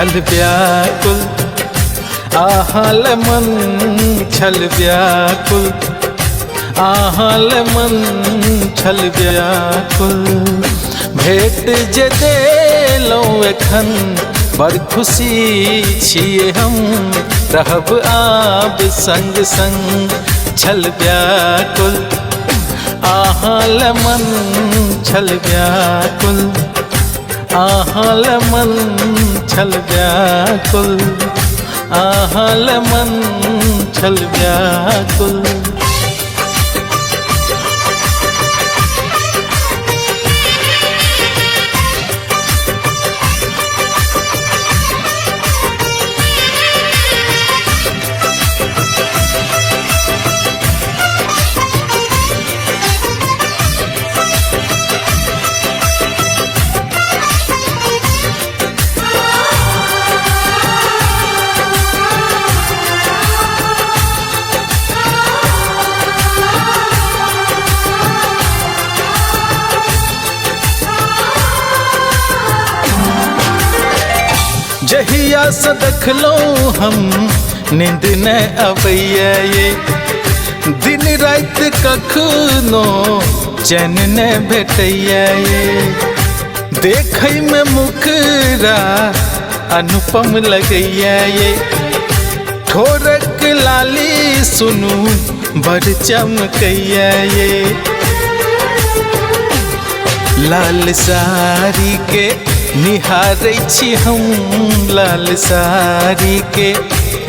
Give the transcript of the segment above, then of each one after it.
छल व्याकुल, आहल मन छल व्याकुल, आहल मन छल व्याकुल। भेट जे देलौ एखन बड़ खुशी छियै हम, रहब आब संग संग छल व्याकुल, आहल मन छल व्याकुल, आहल मन छल व्याकुल, आहल मन छल व्याकुल। जहिया से देखलो हम नींद न अबैया ये, दिन रात कखनो चैन न भेटैया ये। देखै में मुखरा अनुपम लगैया ये, ठोरक लाली सुनू बड़ चमकैया ये। लाल साड़ी के निहारै छी हम, लाल साड़ी के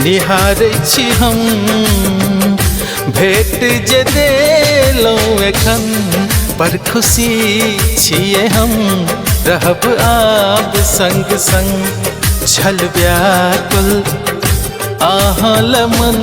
निहारै छी हम। भेट जे देलौ एखन बड़ खुशी छियै हम, रहब आब संग संग छल व्याकुल, आहल मन